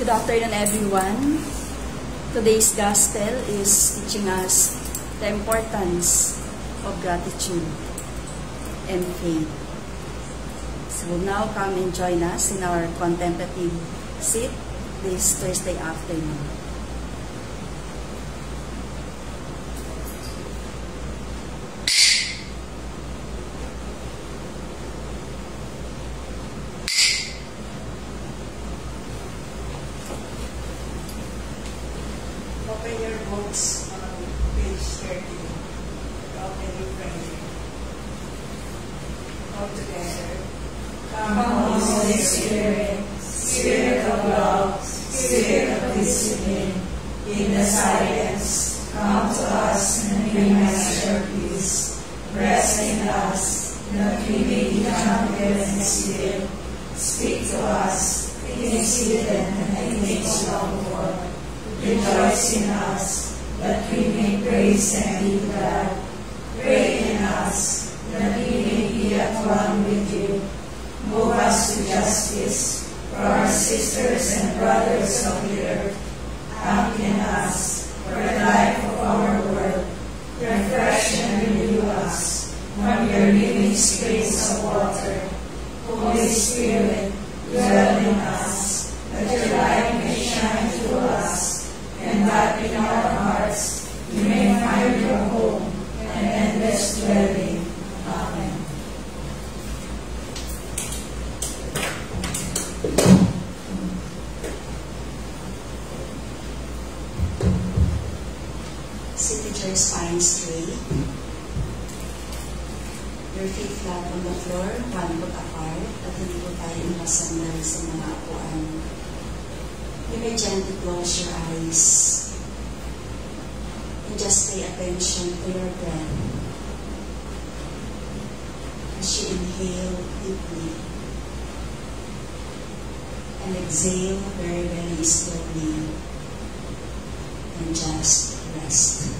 Good afternoon, everyone. Today's gospel is teaching us the importance of gratitude and faith. So now come and join us in our contemplative seat this Thursday afternoon. Open your books on page 30. Open your prayer. All together. Come, Holy Spirit, Spirit of love, Spirit of discipline, in the silence, come to us and bring us your peace. Rest in us, that we may be tranquil and still. Speak to us, things hidden and things longed for. Rejoice in us, that we may praise and be glad. Pray in us, that we may be at one with you. Move us to justice for our sisters and brothers of the earth. Act in us for the life of our world. Refresh and renew us from your living springs of water. Holy Spirit, dwell in us, that your light may shine through us, and that in our hearts we may find your home and endless dwelling. Amen. Sit with your spine straight. Your feet flat on the floor, one foot apart, at hindi po tayo nakasandal sa mga upuan. You may gently close your eyes and just pay attention to your breath as you inhale deeply and exhale very, very slowly, and just rest.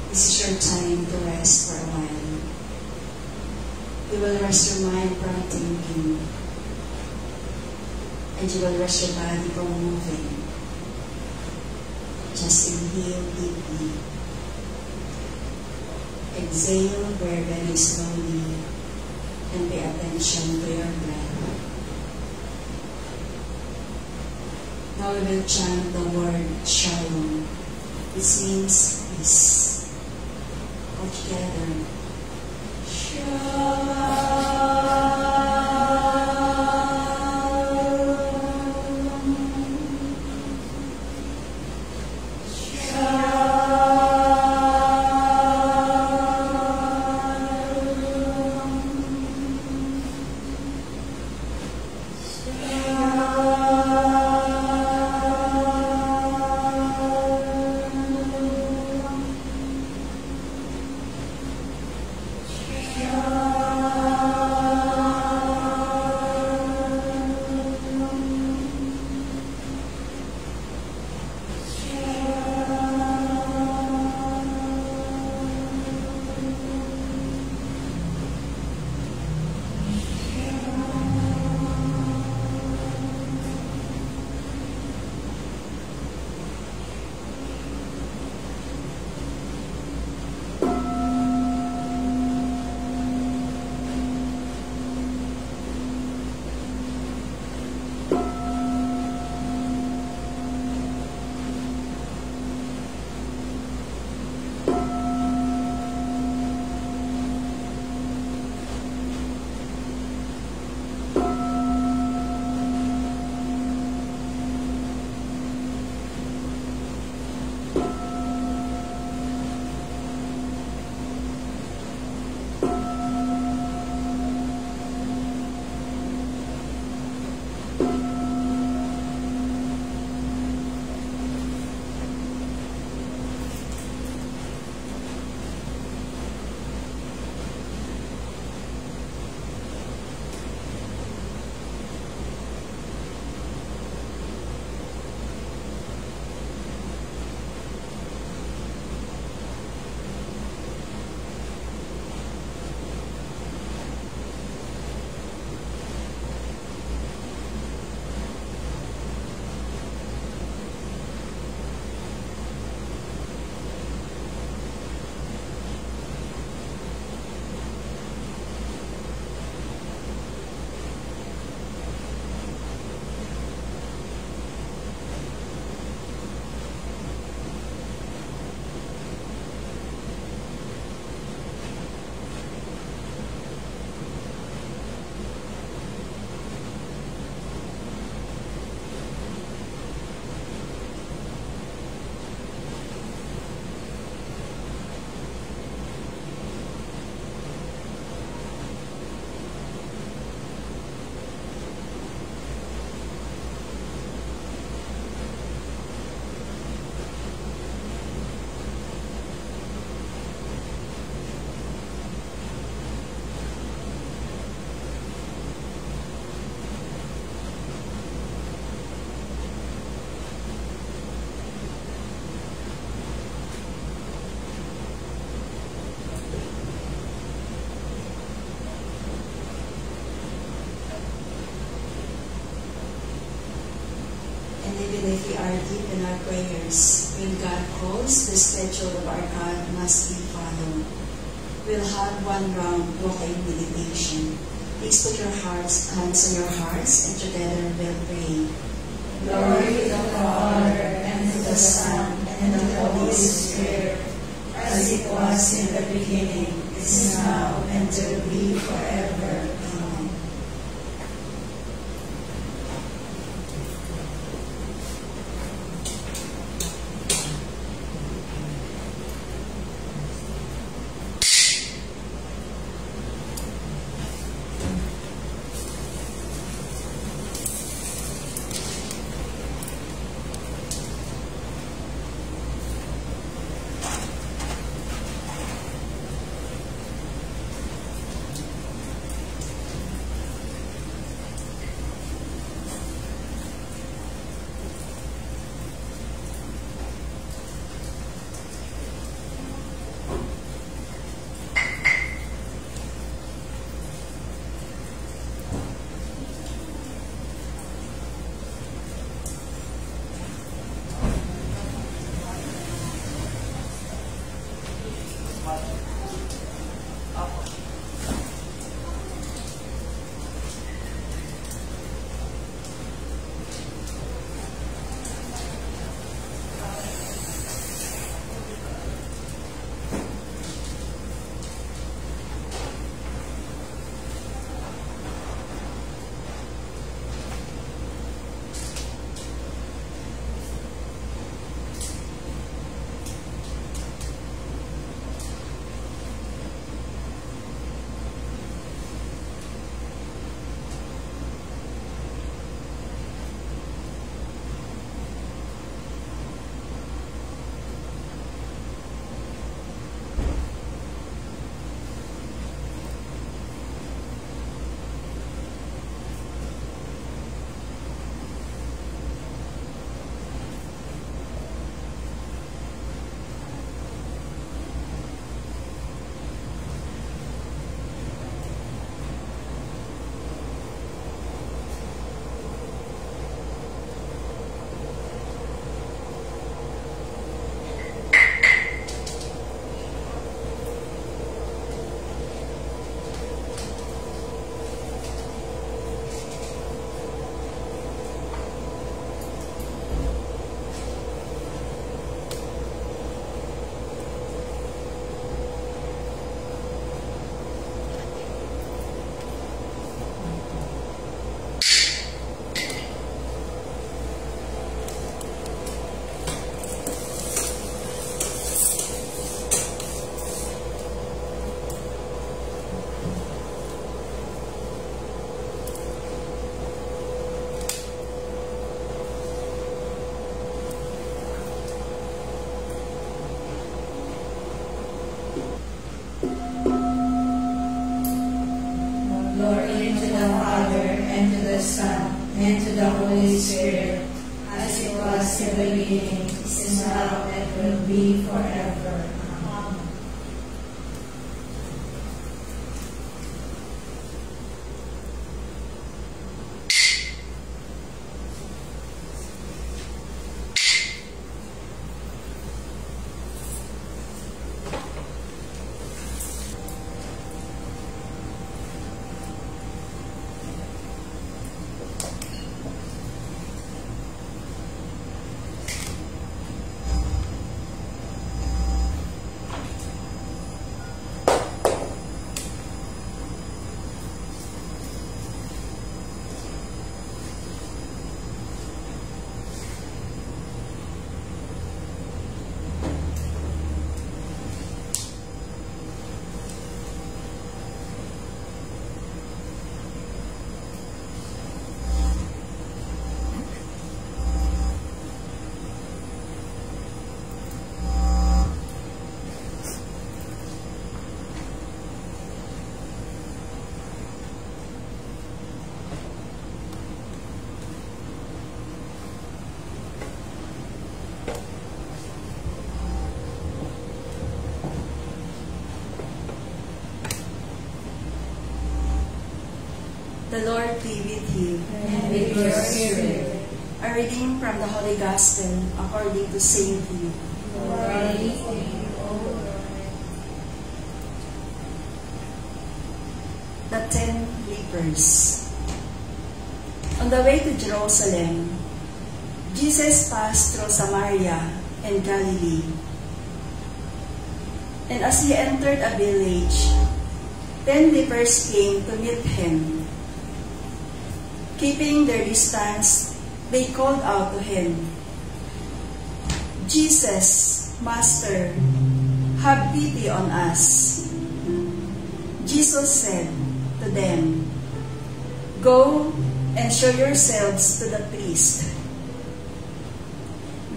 This is your time to rest for a while. You will rest your mind from thinking, and you will rest your body from moving. Just inhale deeply. Exhale very, very slowly, and pay attention to your breath. Now we will chant the word Shalom, which means peace. All together. Shalom. if we are deep in our prayers, when God calls, the schedule of our God must be followed. We'll have one round walking meditation. Please put your hands on your hearts and together we'll pray. Glory to the Father, and to the Son, and to the Holy Spirit, as it was in the beginning, is now, and will be forever. Amen. Glory to the Father, and to the Son, and to the Holy Spirit, as it was in the beginning, is now, and will be forever. Amen. The Lord be with you. And with your spirit. A reading from the Holy Gospel according to Saint Luke. Glory to you, O Lord. The 10 lepers. On the way to Jerusalem, Jesus passed through Samaria and Galilee. And as he entered a village, 10 lepers came to meet him. Keeping their distance, they called out to him, "Jesus, Master, have pity on us." Jesus said to them, "Go and show yourselves to the priest."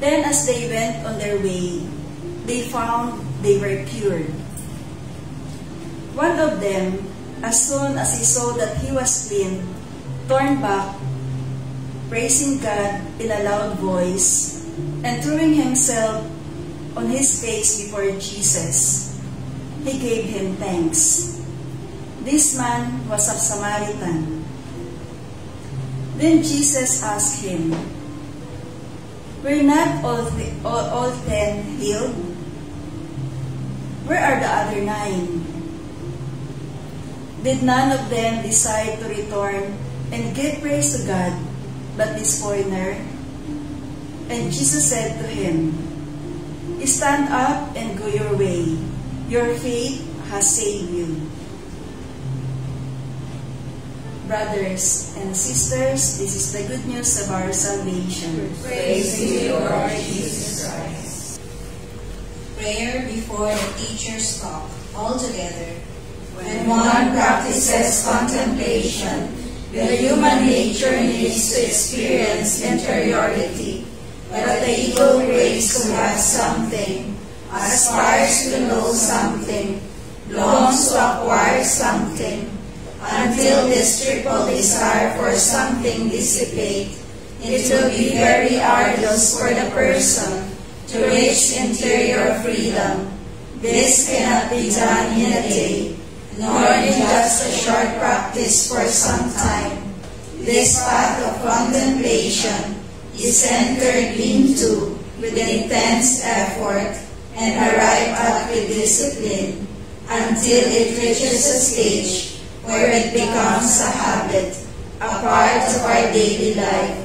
Then as they went on their way, they found they were cured. One of them, as soon as he saw that he was clean, turned back, praising God in a loud voice, and throwing himself on his face before Jesus, he gave him thanks. This man was a Samaritan. Then Jesus asked him, "Were not all 10 healed? Where are the other 9? Did none of them decide to return and give praise to God, but this foreigner?" And Jesus said to him, "Stand up and go your way. Your faith has saved you." Brothers and sisters, this is the good news of our salvation. Praise to you, Lord Jesus Christ. Prayer before the teacher's talk, all together. When one practices contemplation, the human nature needs to experience interiority, but the ego craves to have something, aspires to know something, longs to acquire something, until this triple desire for something dissipate. It will be very arduous for the person to reach interior freedom. This cannot be done in a day, nor in just a short practice for some time. This path of contemplation is entered into with intense effort and arrived at with discipline until it reaches a stage where it becomes a habit, a part of our daily life.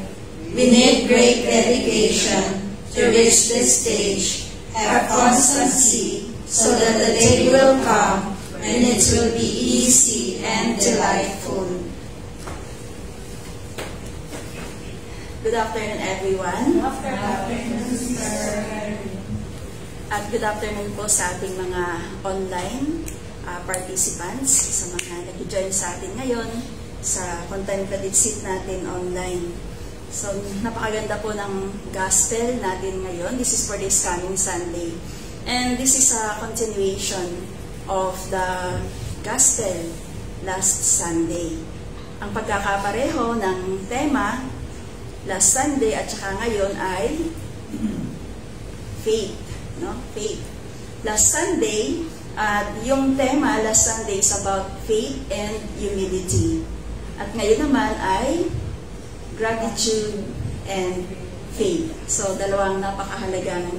We need great dedication to reach this stage, have constancy, so that the day will come when it will be easy and delightful. Good afternoon, everyone. At good afternoon po sa ating mga online participants, sa mga nag-join sa atin ngayon sa contemplative seat natin online. So, napakaganda po ng gospel natin ngayon. This is for this coming Sunday. And this is a continuation of the gospel last Sunday. Ang pagkakapareho ng tema last Sunday at saka ngayon ay faith. No? Faith. Last Sunday, yung tema last Sunday is about faith and humility. At ngayon naman ay gratitude and faith. So, dalawang napakahalagang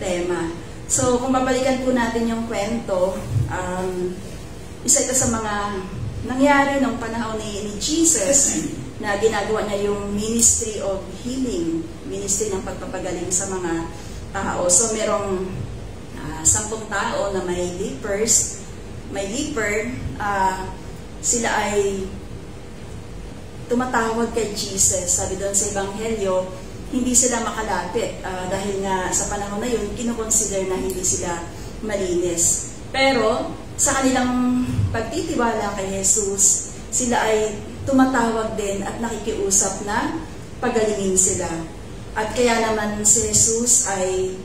tema. So, kung babalikan po natin yung kwento, isa ito sa mga nangyari nung panahon ni Jesus na ginagawa niya yung ministry of healing, ministry ng pagpapagaling sa mga tao. So, merong 10 tao na may leper, sila ay tumatawag kay Jesus. Sabi doon sa Ebanghelyo, hindi sila makalapit dahil nga sa panahon na yun, kinukonsider na hindi sila malinis. Pero sa kanilang pagtitiwala kay Jesus, sila ay tumatawag din at nakikiusap na pagalingin sila. At kaya naman si Jesus ay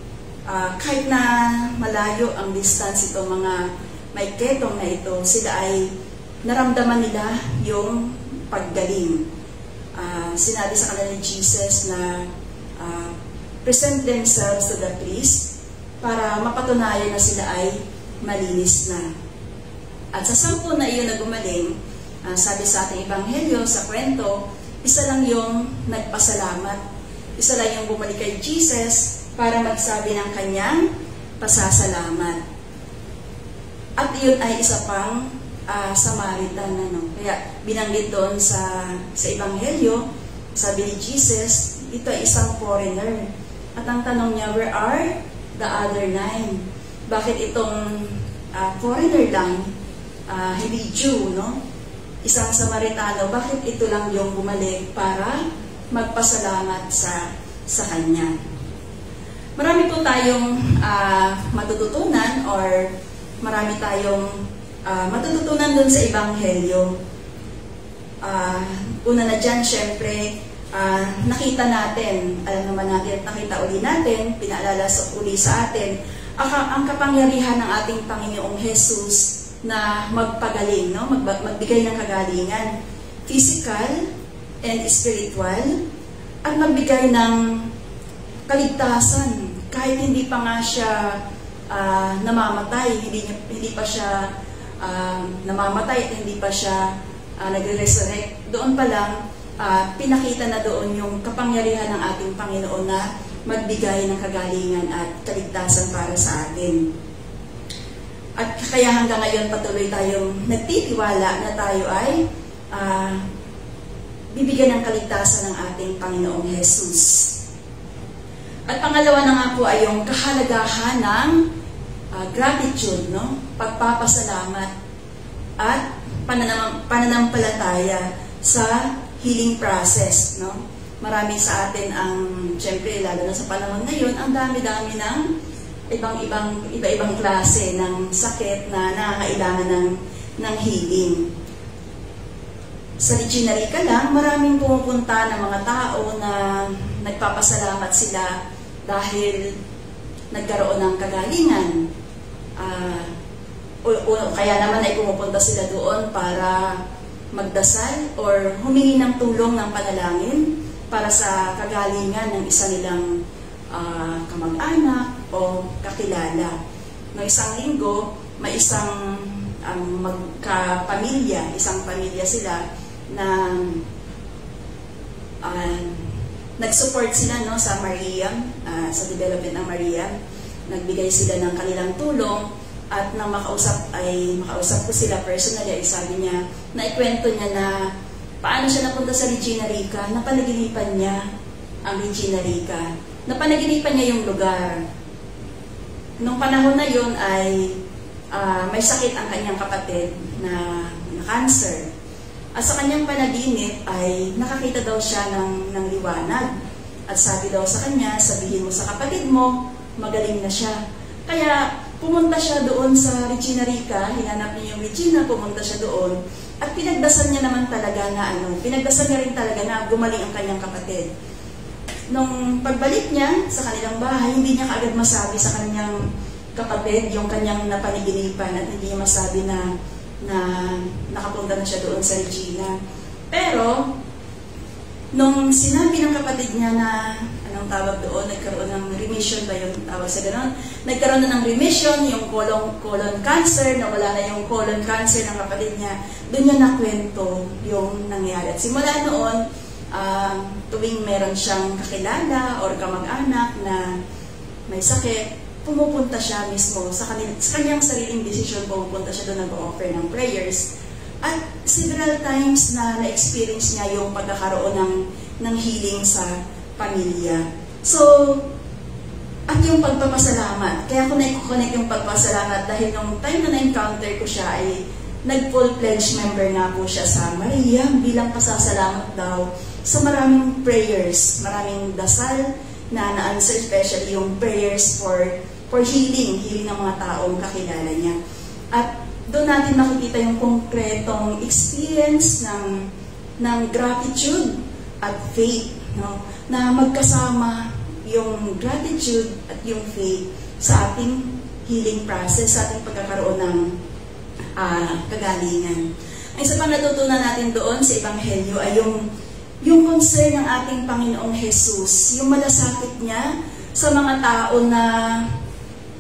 kahit na malayo ang distance itong mga may ketong na ito, sila ay naramdaman nila yung paggaling. Sinabi sa kanila ni Jesus na present themselves to the priest para mapatunayan na sila ay malinis na. At sa 10 na iyon na gumaling, sabi sa ating Ebanghelyo, sa kwento, isa lang yung nagpasalamat. Isa lang yung bumalik kay Jesus para magsabi ng kanyang pasasalamat. At yun ay isa pang Samaritan. Kaya binanggit doon sa Ebanghelyo, sabi ni Jesus, ito ay isang foreigner. At ang tanong niya, where are the other 9? Bakit itong foreigner lang, hindi Jew, no? Isang Samaritano, bakit ito lang yung bumalik para magpasalamat sa kanya? Marami po tayong matututunan or marami tayong matututunan dun sa Ebanghelyo. Una na dyan, syempre, nakita natin, alam naman natin, nakita uli natin, pinaalala uli sa atin, ang kapangyarihan ng ating Panginoong Jesus na magpagaling, no? Magbigay ng kagalingan, physical and spiritual, at magbigay ng kaligtasan, kahit hindi pa nga siya namamatay, hindi pa siya namamatay at hindi pa siya nagre-resurrect. Doon pa lang, pinakita na doon yung kapangyarihan ng ating Panginoon na magbigay ng kagalingan at kaligtasan para sa atin. At kaya hanggang ngayon patuloy tayong nagtitiwala na tayo ay bibigyan ng kaligtasan ng ating Panginoong Jesus. At pangalawa na nga po ay yung kahalagahan ng gratitude, no? Pagpapasalamat at pananampalataya sa healing process, no? Marami sa atin ang, syempre, lalo na sa panahon ngayon, ang dami-dami ng iba-ibang klase ng sakit na nakakailangan ng healing. Sa Regina Rica lang, maraming pumupunta ng mga tao na nagpapasalamat sila dahil nagkaroon ng kagalingan. Kaya naman ay pumupunta sila doon para magdasal or humingi ng tulong ng panalangin para sa kagalingan ng isa nilang kamag-anak o kakilala. No, isang linggo, may isang magkapamilya, isang pamilya sila na nag-support sila, no, sa Mariam, sa development ng Mariam. Nagbigay sila ng kanilang tulong at nang makausap ko sila personally, ay sabi niya, naikwento niya na paano siya napunta sa Regina Rica, napanaginipan niya ang Regina Rica. Napanaginipan niya yung lugar. Nung panahon na yun ay may sakit ang kanyang kapatid na cancer. At sa kanyang panaginip ay nakakita daw siya ng liwanag. At sabi daw sa kanya, sabihin mo sa kapatid mo, magaling na siya. Kaya pumunta siya doon sa Regina Rica, hinanap niya yung Regina, pumunta siya doon. At pinagdasal niya naman talaga na pinagdasal niya rin talaga na gumaling ang kanyang kapatid. Nung pagbalik niya sa kanilang bahay, hindi niya kaagad masabi sa kanyang kapatid yung kanyang napaniginipan at hindi niya masabi na nakapunta na siya doon sa Regina. Pero, nung sinabi ng kapatid niya na, anong tawag doon, nagkaroon ng remission ba yung tawag sa gano'n? Nagkaroon na ng remission, yung colon cancer, nawala na yung colon cancer ng kapatid niya, doon niya nakwento yung nangyari. At simula noon, tuwing meron siyang kakilala or kamag-anak na may sakit, pumupunta siya mismo sa kanyang sariling desisyon, pumupunta siya doon nag-offer ng prayers. At several times na na-experience niya yung pagkakaroon ng healing sa pamilya. So, at yung pagpapasalamat, kaya ko na-connect yung pagpapasalamat dahil nung time na na-encounter ko siya ay nag-full-pledge member na po siya sa Maria bilang pasasalamat daw sa maraming prayers, maraming dasal na na-answer, especially yung prayers for healing ng mga taong kakilala niya. At doon natin makikita yung konkretong experience ng gratitude at faith, no? Na magkasama yung gratitude at yung faith sa ating healing process, sa ating pagkakaroon ng kagalingan. Ang isa pang natutunan natin doon sa Ebanghelyo ay yung concern ng ating Panginoong Jesus, yung malasakit niya sa mga tao na,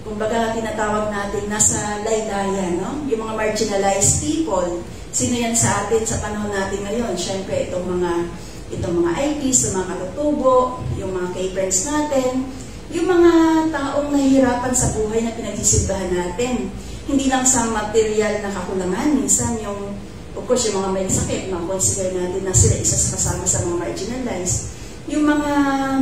kumbaga tinatawag natin, nasa laylayan, no? Yung mga marginalized people. Sino yan sa atin sa panahon natin ngayon? Siyempre, itong mga itong mga IPs, yung mga katutubo, yung mga K-friends natin, yung mga taong nahihirapan sa buhay na pinagsisilbahan natin. Hindi lang sa material na kakulangan, minsan yung, of course, yung mga may sakit, mga consider natin na sila isa sa kasama sa mga marginalized. Yung mga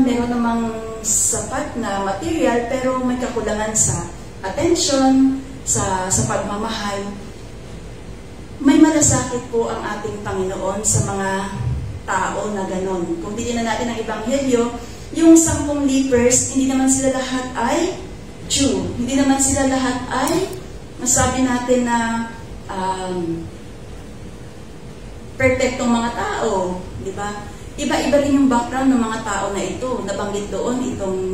meron namang sapat na material pero may kakulangan sa attention, sa pagmamahal, may malasakit po ang ating Panginoon sa mga tao na ganon. Kung titignan natin ang Ebanghelyo, yung 10 lepers, hindi naman sila lahat ay Jew. Hindi naman sila lahat ay, masabi natin na perfectong mga tao. Di ba? Iba-iba rin yung background ng mga tao na ito. Nabanggit doon,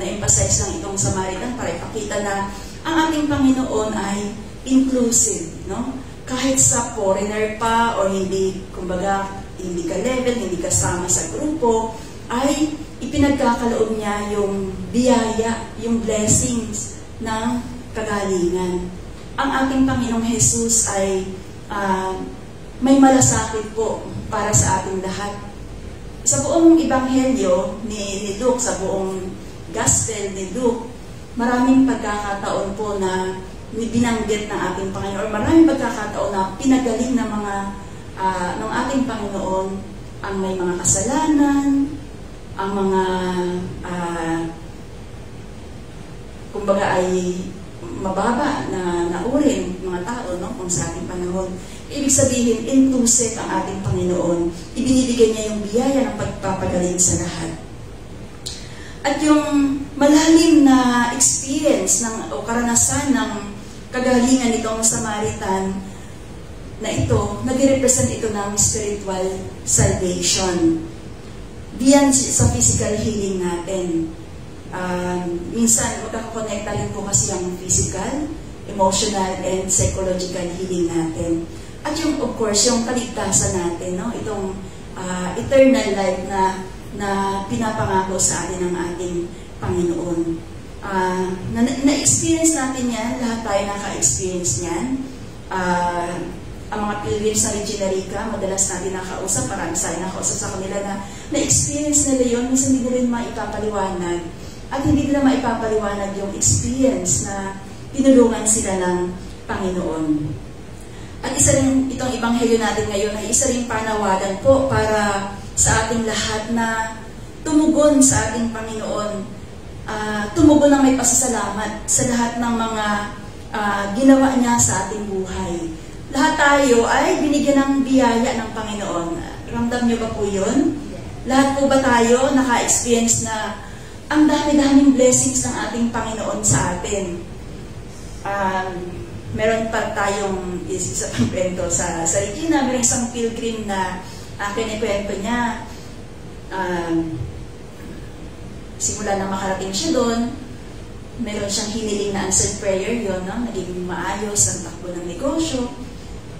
na-emphasize lang itong Samaritan para ipakita na ang ating Panginoon ay inclusive, no? Kahit sa foreigner pa o hindi, kumbaga, hindi ka level, hindi kasama sa grupo, ay ipinagkakaloob niya yung biyaya, yung blessings ng kagalingan. Ang ating Panginoong Jesus ay may malasakit po para sa ating lahat. Sa buong Ebanghelyo ni Luke, sa buong Gospel ni Luke, maraming pagkakataon po na binanggit ng ating Panginoon, maraming pagkakataon na pinagaling ng mga ng ating Panginoon ang may mga kasalanan, ang mga kumbaga ay mababa na naurin mga tao, no, kung sa ating panahon. Ibig sabihin, inclusive ang ating Panginoon. Ibinibigay niya yung biyaya ng pagpapagaling sa lahat. At yung malalim na experience o karanasan ng kagalingan nitong Samaritan na ito, nag-represent ito ng spiritual salvation. Beyond sa physical healing natin. Minsan, magkakakonekta rin po kasi ang physical, emotional, and psychological healing natin. At yung, of course, yung kaligtasan natin, no? Itong eternal life na pinapangako sa atin ng ating Panginoon. Na-experience natin yan, lahat tayo naka-experience yan. Ang mga pilgrims na Reginarica, madalas natin nakausap, parang sa nakausap sa kanila na na-experience nila yun, minsan hindi rin maipapaliwanag. At hindi nila maipapaliwanag yung experience na tinulungan sila ng Panginoon. At isa rin itong Ebanghelyo natin ngayon ay isa rin panawagan po para sa ating lahat na tumugon sa ating Panginoon, tumugon ng may pasasalamat sa lahat ng mga ginawa niya sa ating buhay. Lahat tayo ay binigyan ng biyaya ng Panginoon. Ramdam niyo ba po yun? Lahat po ba tayo naka-experience na ang dami-daming blessings ng ating Panginoon sa atin? Meron pa tayong isa pang kwento sa Regina, meron isang pilgrim na kinikwento niya. Simula na makarating siya doon, meron siyang hiniling na answered prayer yun, no? Naging maayos ang takbo ng negosyo.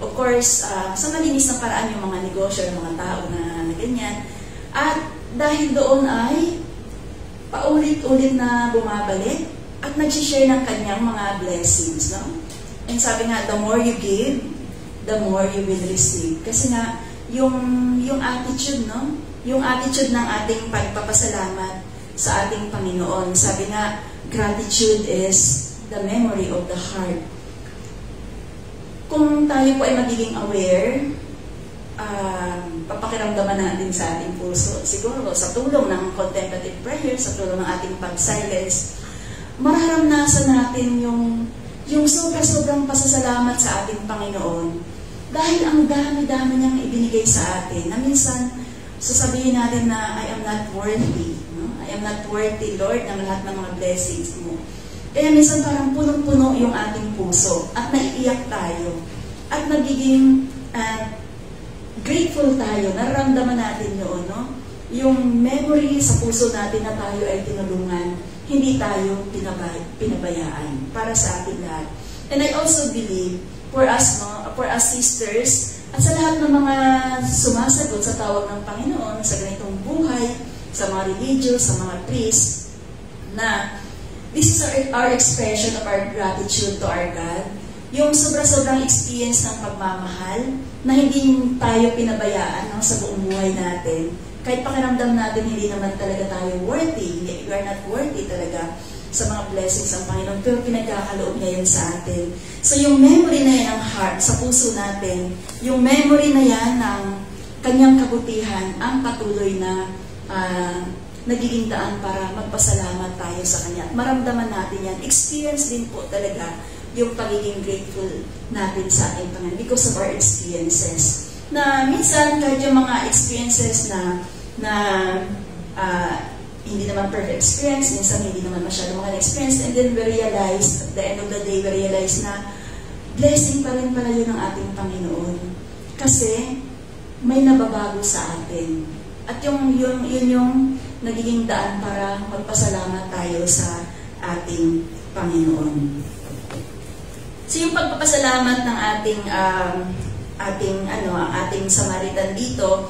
Of course, sa malinis na paraan yung mga negosyo ng mga tao na ganyan. At dahil doon ay paulit-ulit na bumabalik at nag-share ng kanyang mga blessings, no? And sabi nga, the more you give, the more you will receive. Kasi nga, yung attitude, no? Yung attitude ng ating pagpapasalamat sa ating Panginoon. Sabi nga, gratitude is the memory of the heart. Kung tayo po ay magiging aware, papakiramdaman natin sa ating puso. Siguro, sa tulong ng contemplative prayer, sa tulong ng ating pag-silence, mararamnasan natin yung sobrang pasasalamat sa ating Panginoon. Dahil ang dami-dami niyang ibinigay sa atin, na minsan, sasabihin natin na, I am not worthy. No? I am not worthy, Lord, ng lahat ng mga blessings mo. Kaya minsan parang punong-puno yung ating puso at naiiyak tayo. At nagiging grateful tayo, nararamdaman natin yun, no? Yung memory sa puso natin na tayo ay tinulungan, hindi tayo pinabayaan para sa ating lahat. And I also believe, for us, no, for us sisters, at sa lahat ng mga sumasagot sa tawag ng Panginoon, sa ganitong buhay, sa mga religious, sa mga priests, na this is our expression of our gratitude to our God. Yung sobrang experience ng pagmamahal na hindi tayo pinabayaan, no, sa buong buhay natin. kahit pakiramdam natin hindi naman talaga tayo worthy, we are not worthy talaga sa mga blessings ng Panginoon, pero pinagkakaloob niya yun sa atin. So yung memory na yan ng heart, sa puso natin, yung memory na yan ng kanyang kabutihan, ang patuloy na nagiging daan para magpasalamat tayo sa Kanya. At maramdaman natin yan. Experience din po talaga yung pagiging grateful natin sa ating Panginoon because of our experiences. Na minsan, kahit yung mga experiences na hindi naman perfect experience, minsan hindi naman masyado mga experience, and then we realize, at the end of the day, we realize na blessing pa rin pala yun ng ating Panginoon. Kasi may nababago sa atin. At yun yung nagiging daan para magpasalamat tayo sa ating Panginoon. So yung pagpapasalamat ng ang ating Samaritan dito,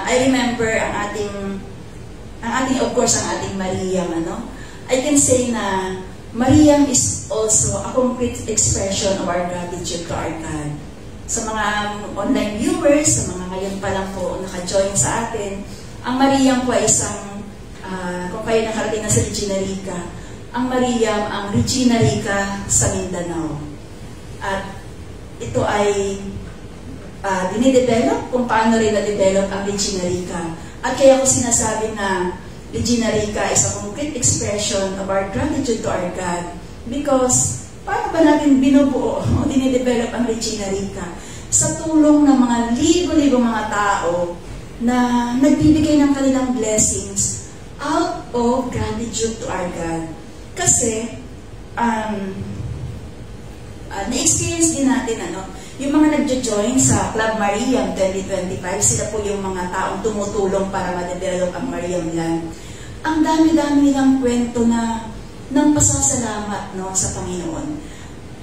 I remember ang ating of course ang ating Mariam, I can say na Mariam is also a complete expression of our gratitude to our God. Sa mga online viewers, sa mga ngayon pa lang po naka-join sa atin, ang Mariam po ay isang, kung kayo nakarating na sa Regina Rica, ang Mariam, ang Regina Rica sa Mindanao. At ito ay dinidevelop kung paano rin na-develop ang Regina Rica. At kaya ko sinasabi na Regina Rica is a complete expression of our gratitude to our God. Because, paano ba natin binubuo o dinidevelop ang Regina Rica? Sa tulong ng mga libo-libo mga tao na nagbibigay ng kanilang blessings out of gratitude to our God. Kasi, na-experience din natin, yung mga nagjo-join sa Club Mariam 2025, sila po yung mga taong tumutulong para ma-develop ang Mariam Land. Ang dami-dami nilang kwento ng pasasalamat sa Panginoon.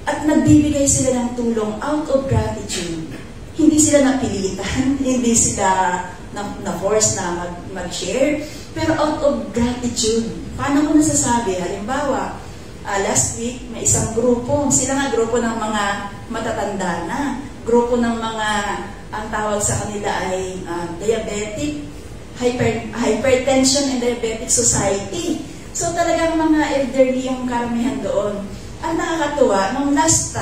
At nagbibigay sila ng tulong out of gratitude. Hindi sila napilitan, hindi sila na-force na mag-share, pero out of gratitude. Paano ko nasasabi? Halimbawa, last week, may isang grupo. Sila nga grupo ng mga matatanda na. Grupo ng mga, ang tawag sa kanila ay diabetic, hypertension and diabetic society. So talagang mga elderly yung karamihan doon. Ang nakakatuwa, nung last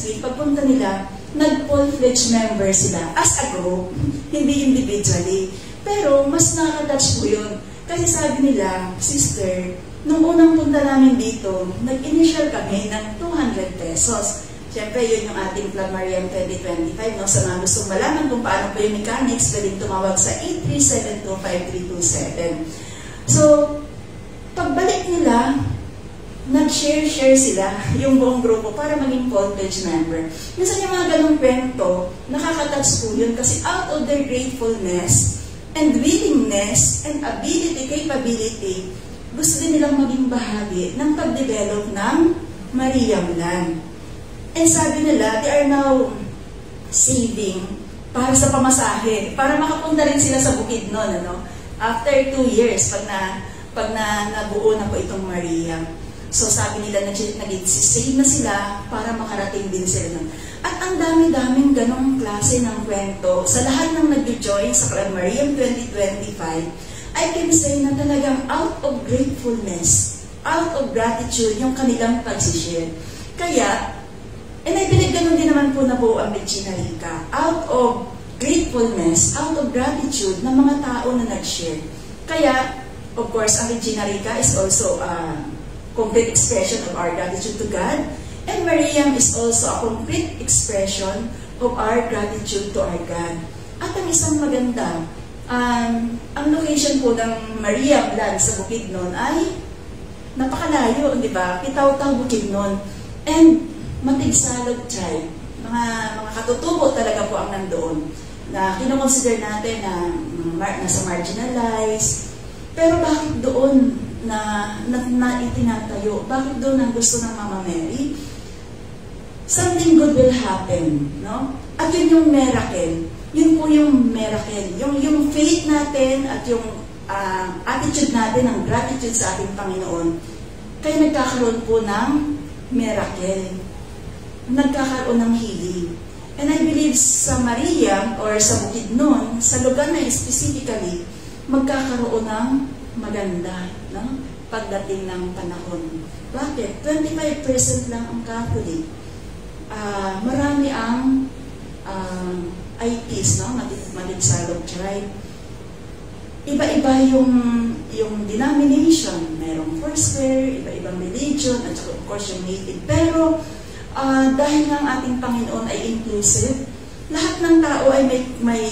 week, pagpunta nila, nag-full-fledged member sila as a group, hindi individually. Pero mas nakaka-touch po yun. Kasi sabi nila, sister, nung unang punta namin dito, nag-initial kami ng 200 pesos. Siyempre, yun yung ating Club Mariam 2025. Sa mga gustong malaman kung paano po yung mechanics, pwedeng tumawag sa 837-25327. So, pagbalik nila, nag-share sila yung buong grupo para maging full-page member. Minsan yung mga ganong kwento, nakaka-touch po yun kasi out of their gratefulness and willingness and ability, capability, gusto din nilang maging bahagi ng pag-develop ng Mariam Land. And sabi nila, they are now saving para sa pamasahe, para makapunta rin sila sa Bukidnon, after 2 years, pag nabuo na po itong Mariam. So sabi nila, nag-save na sila para makarating din sila nun. At ang dami-daming ganong klase ng kwento. Sa lahat ng nag-join sa Club Mariam 2025, I can say na talagang out of gratefulness, out of gratitude, yung kanilang pagsishare. Kaya, and I believe ganun din naman po na buo ang Regina Rica. Out of gratefulness, out of gratitude ng mga tao na nag-share. Kaya, of course, ang Regina Rica is also complete expression of our gratitude to God, and Mariam is also a complete expression of our gratitude to our God. At ang isang maganda, ang location po ng Mariam Land sa Bukidnon ay napakalayo, di ba? Pitaw-taw Bukidnon. And Matigsalog tribe. Mga katutubo talaga po ang nandoon na kinoconsider natin na nasa marginalized. Pero bakit doon na itinatayo? Bakit doon ang gusto ng Mama Mary? Something good will happen, no? At yun yung miracle. Yun po yung miracle. Yung faith natin at yung attitude natin ng gratitude sa ating Panginoon, kaya nagkakaroon po ng miracle. Nagkakaroon ng healing. And I believe sa Mariam or sa Bukidnon, sa lugar na specifically, magkakaroon ng maganda, no? Pagdating ng panahon. Bakit? 25% lang ang Catholic. Marami ang IPs, no? Maligsalog tribe. Iba-iba yung denomination. Merong Foursquare, iba-ibang religion, at of course yung native. Pero dahil nga ang ating Panginoon ay inclusive, lahat ng tao ay may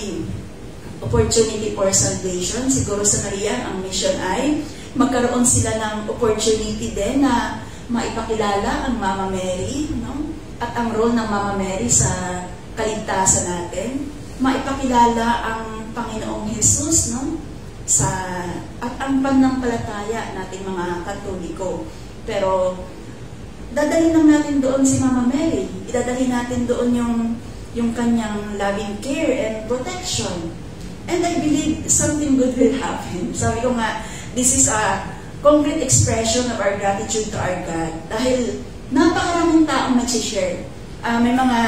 opportunity for salvation. Siguro sa Maria, ang mission ay magkaroon sila ng opportunity din na maipakilala ang Mama Mary, no? At ang role ng Mama Mary sa kaligtasan natin, maipakilala ang Panginoong Jesus, no? At ang pananampalataya nating mga Katoliko. Pero dadalhin lang natin doon si Mama Mary. Idadalhin natin doon yung kanyang loving care and protection. And I believe something good will happen. Sabi ko nga, this is a concrete expression of our gratitude to our God. Dahil napakaraming taong nagsishare. May mga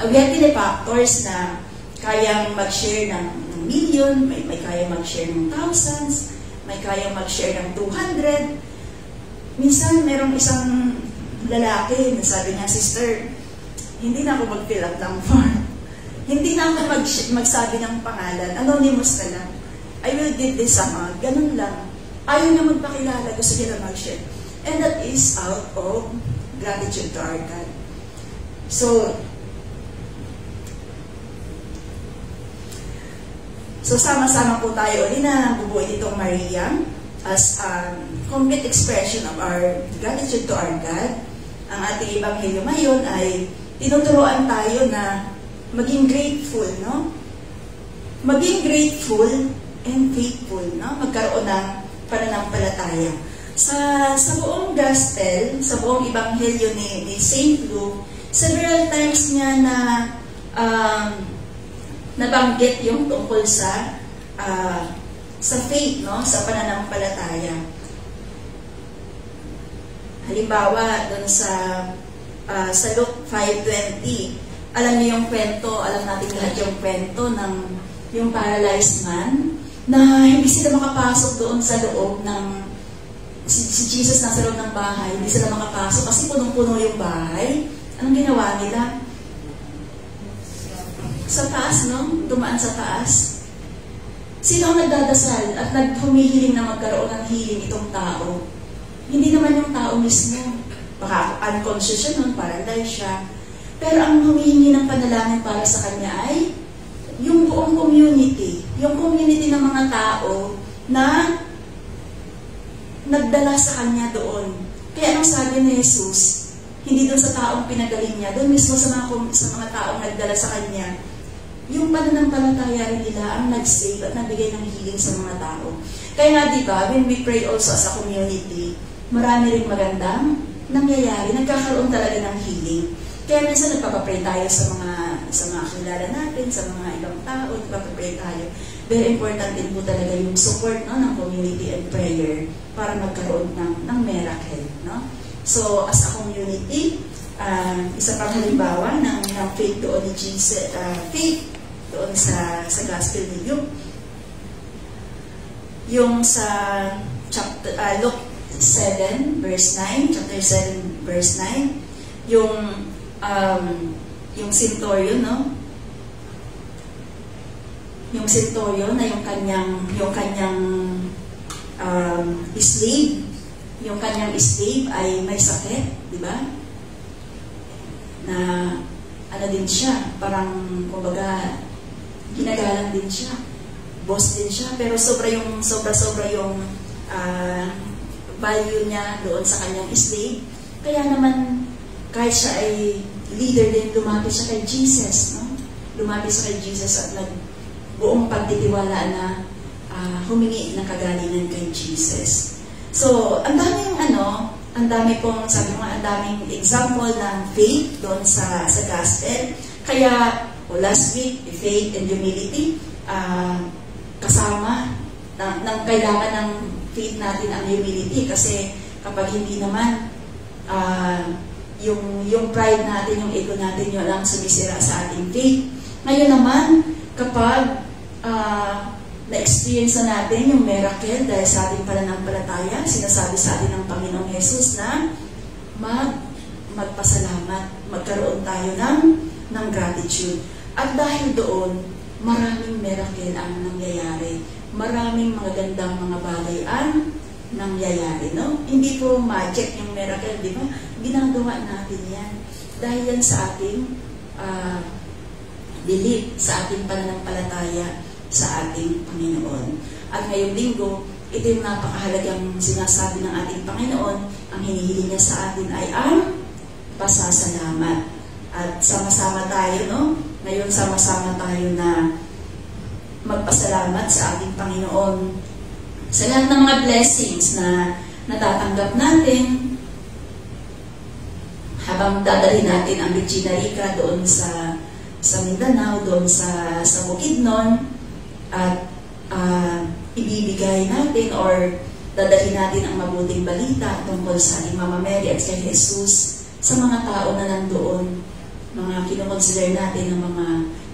benefactors na kayang mag-share ng million, may kayang mag-share ng thousands, may kayang mag-share ng 200. Minsan, merong isang lalaki na sabi niya, "Sister, hindi na ako mag-fill up ng form. Hindi na ako magsabi ng pangalan. Anonymous na lang. I will give this amount." Ganun lang. Ayaw niya magpakilala. Gusto niya lang mag-share. And that is out of gratitude to our God. So sama-sama po tayo ulit na bubuo itong Maria as a complete expression of our gratitude to our God. Ang ating ebanghelyo ngayon ay tinuturuan tayo na maging grateful, no? Maging grateful and faithful, no? Magkaroon ng pananampalataya. Sa buong gospel, sa buong ebanghelyo ni St. Luke, several times niya na nabanggit yung tungkol sa faith, no? Sa pananampalataya. Halimbawa, doon sa Luke 5:20, alam niyo yung kwento, alam natin lahat yung kwento ng yung paralyzed man, na hindi sila makapasok doon sa loob ng si Jesus nasa loob ng bahay, hindi sila makapasok kasi punong-puno yung bahay. Anong ginawa nila? Sa taas, no? Dumaan sa taas. Sino ang nagdadasal at naghumihiling na magkaroon ng healing itong tao? Hindi naman yung tao mismo. Baka unconscious siya nun, paralyzed siya. Pero ang humihingi ng panalangin para sa kanya ay yung buong community. Yung community ng mga tao na nagdala sa kanya doon. Kaya anong sabi ni Jesus? Hindi doon sa taong pinagaling niya, doon mismo sa mga taong nagdala sa kanya. Yung pananampalataya rin nila ang nag-save at nagbigay ng healing sa mga tao. Kaya nga diba, when we pray also as a community, marami rin magandang nangyayari, nagkakaroon talaga ng healing. Kaya minsan nagpapapray tayo sa mga kilala natin, sa mga ibang tao, nagpapapray tayo. Very important din po talaga yung support, no, ng community and prayer para magkaroon ng miracle. No? So, as a community, isa pang halimbawa ng faith doon ni Jesus, faith doon sa Gospel ni Luke. Yung sa Luke 7 verse 9, chapter 7 verse 9, yung centurion, no? Yung centurion na yung kanyang slave, yung kanyang slave ay may sakit, di ba? Na ano din siya, parang kumbaga ginagalang din siya, boss din siya, pero sobra yung value niya doon sa kanyang slave. Kaya naman kahit siya ay leader din, lumapit siya kay Jesus, no? Lumapit siya kay Jesus at buong pagtitiwala na humingi ng kagalingan kay Jesus. So, ang dami pong, sabi mo, ang daming example ng faith doon sa gospel. Kaya, last week, faith and humility, kasama ng kailangan ng faith natin ang humility. Kasi kapag hindi naman, yung pride natin, yung ego natin, yun lang sumisira sa ating faith. Ngayon naman, kapag na-experience na natin yung miracle dahil sa ating pananampalataya. Sinasabi sa atin ng Panginoong Jesus na magpasalamat, magkaroon tayo ng gratitude. At dahil doon, maraming miracle ang nangyayari. Maraming magagandang mga bagay ang nangyayari, no? Hindi po magic yung miracle, di ba? Ginagawa natin yan. Dahil yan sa ating belief, sa ating pananampalataya sa ating Panginoon. At ngayong linggo, ito yung napakahalagang sinasabi ng ating Panginoon. Ang hinihiling niya sa atin ay ang pasasalamat. At sama-sama tayo, no? Ngayon sama-sama tayo na magpasalamat sa ating Panginoon sa lahat ng mga blessings na natatanggap natin habang dadalhin natin ang Regina Rica doon sa Mindanao, doon sa Bukidnon, at ibibigay natin or dadalhin natin ang mabuting balita tungkol sa ating Mama Mary at kay Jesus sa mga tao na nandoon, mga kinoconsider natin ng mga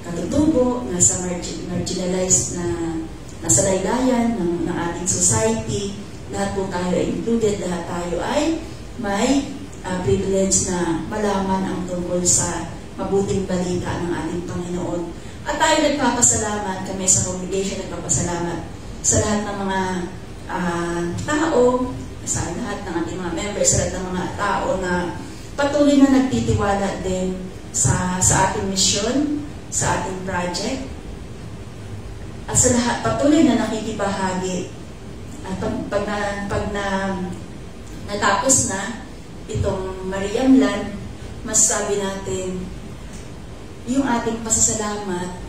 katutubo, nasa marginalized na sa laylayan ng ating society. Lahat po tayo ay included, lahat tayo ay may privilege na malaman ang tungkol sa mabuting balita ng ating Panginoon. At tayo nagpapasalamat, kami sa congregation nagpapasalamat sa lahat ng mga tao, sa lahat ng ating mga members, sa lahat ng mga tao na patuloy na nagtitiwala din sa ating mission, sa ating project, at sa lahat patuloy na nakikibahagi. At pag natapos na itong Mariamland, masasabi natin yung ating pasasalamat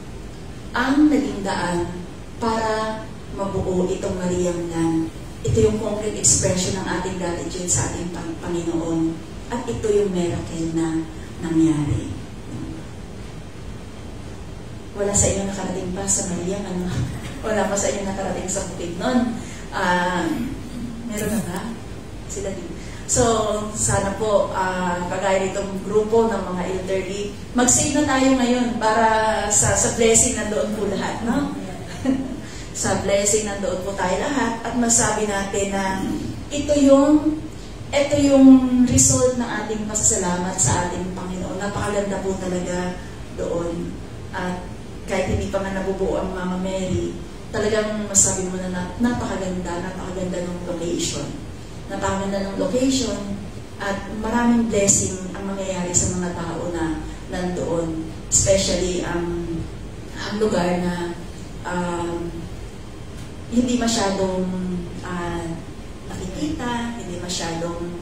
ang naging daan para mabuo itong Mariamland. Ito yung concrete expression ng ating gratitude sa ating Panginoon. At ito yung miracle na nangyari. Wala sa inyo nakarating pa sa Mariam, ano? Wala pa sa inyo nakarating sa Bukidnon. Meron na ba? Sila din. So, sana po, kagaya nitong grupo ng mga elderly, mag-save na tayo ngayon para sa blessing na doon po lahat, no? Sa blessing na doon po tayo lahat, at masabi natin na ito yung result ng ating pasasalamat sa ating Panginoon. Napakaganda po talaga doon. At kahit hindi pa nga nabubuo ang Mama Mary, talagang masabi mo na napakaganda ng location. Napakaganda ng location at maraming blessing ang mangyayari sa mga tao na nandoon. Especially ang lugar na hindi masyadong nakikita, hindi masyadong,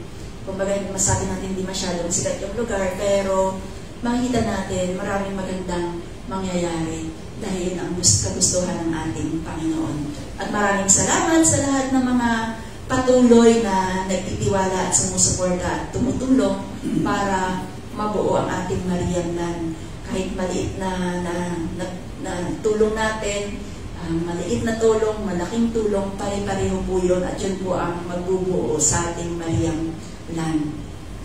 kumbaga masabi natin hindi masyadong sikat yung lugar, pero makikita natin maraming magandang mangyayari dahil ang kagustuhan ng ating Panginoon. At maraming salamat sa lahat ng mga patuloy na nagtitiwala at sumusuporta at tumutulong para mabuo ang ating Mariamland. Kahit maliit na tulong natin, maliit na tulong, malaking tulong, pare-pareho po yun, at yun po ang magbubuo sa ating Mariamland.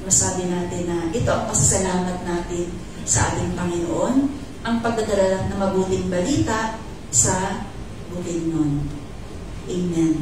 Masabi natin na ito ang pasasalamat natin sa ating Panginoon, ang pagdadala ng mabuting balita sa Bukidnon. Amen.